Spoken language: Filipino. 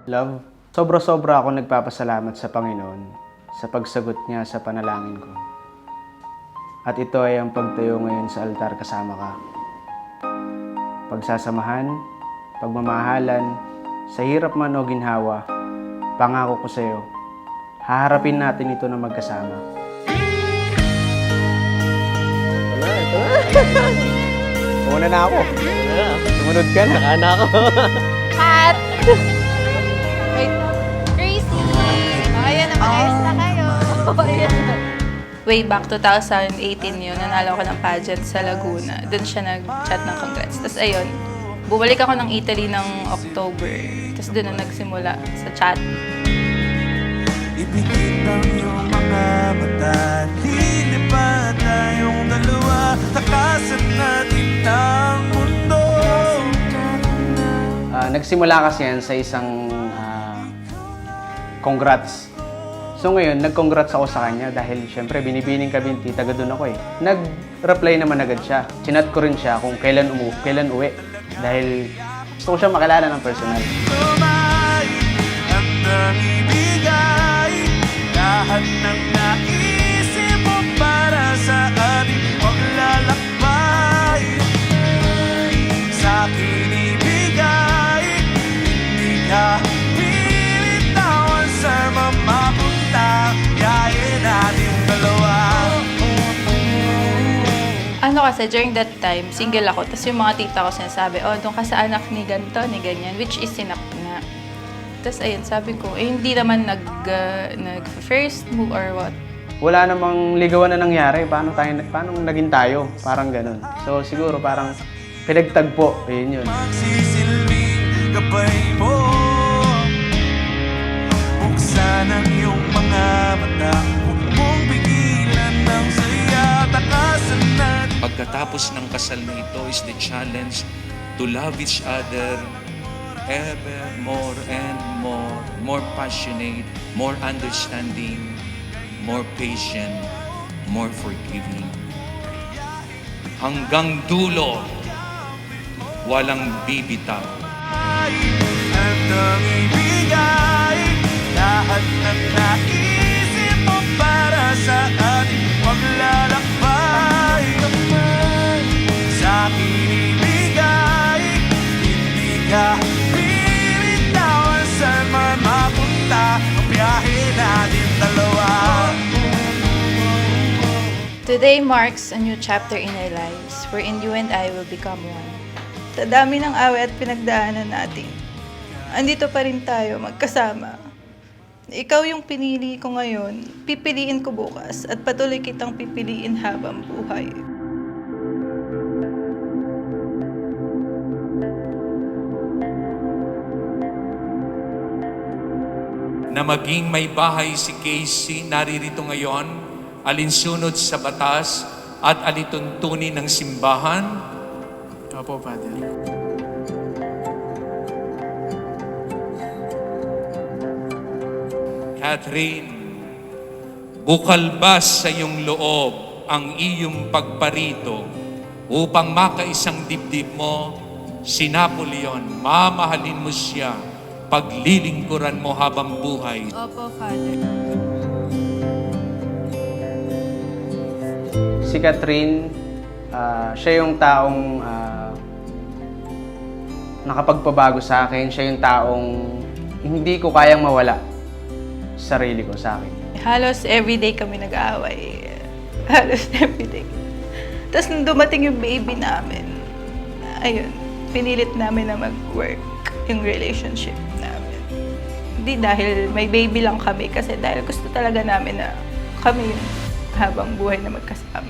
Love, sobra-sobra ako nagpapasalamat sa Panginoon sa pagsagot niya sa panalangin ko. At ito ay ang pagtayo ngayon sa altar kasama ka. Pagsasamahan, pagmamahalan, sa hirap man o ginhawa, pangako ko sa iyo, haharapin natin ito na magkasama. Ito na. Una na ako. Sumunod ka na. Saka na ako. Kat! Wait. Crazy! Ayan naman, ayos na kayo. Ayan na. Way back 2018 yun, nanalo ako ng pageant sa Laguna. Doon siya nag-chat ng congrats. Tapos ayun, bumalik ako ng Italy ng October. Tapos doon na nagsimula sa chat. Ipikit ang iyong mga mata, lilipat tayong dalawa, takasan natin ang mundo. Nagsimula kasi yan sa isang congrats. So ngayon, nag-congrats ako sa kanya dahil syempre binibining ka binti, taga doon ako eh. Nag-reply naman agad siya. Chinat ko rin siya kung kailan uwi. Dahil gusto ko siya makilala ng personal. Tumay, handang ibigay lahat ng naisip mo para sa ating paglalakbay. Sa akin ibigay, hindi ka pilitawan sa mamapunta, biyahe natin dalawa. Ano kasi, during that time, single ako. Tapos yung mga tita ko sinasabi, oh, doon ka sa anak ni ganito, ni ganyan, which is sinap nga. Tapos ayun, sabi ko, hindi naman nag-first move or what. Wala namang ligawan na nangyari. Paano naging tayo? Parang ganun. So siguro parang pinagtagpo. Ayun yun. Magsisilbing gabay mo, buksan ang iyong mga mata, huwag mong pigilan ng saya, takasan natin. Pagkatapos ng kasal na ito is the challenge to love each other ever more and more passionate, more understanding, more patient, more forgiving. Hanggang dulo, walang bibitaw. Handang ibigay lahat ng naisip mo para sa ating paglalakbay. Sa akin ibigay, hindi ka pilitawan saan man mapunta, ang biyahe natin dalawa. Today marks a new chapter in our lives, wherein you and I will become one. Sa dami ng away at pinagdaanan natin, andito pa rin tayo magkasama. Ikaw yung pinili ko ngayon, pipiliin ko bukas, at patuloy kitang pipiliin habang buhay. Na maging may bahay si Casey naririto ngayon, alinsunod sa batas at alituntunin ng simbahan. Opo, Father. Catherine, bukalbas sa iyong loob ang iyong pagparito upang makaisang dibdib mo si Napoleon. Mamahalin mo siya, paglilingkuran mo habang buhay. Opo, Father. Si Catherine, siya yung taong nakapagpabago sa akin. Siya yung taong hindi ko kayang mawala sa sarili ko, sa akin. Halos everyday kami nag-aaway. Halos everyday. Tapos nung dumating yung baby namin, ayun, pinilit namin na mag-work yung relationship namin. Hindi dahil may baby lang kami, kasi dahil gusto talaga namin na kami yung habang buhay na magkasama.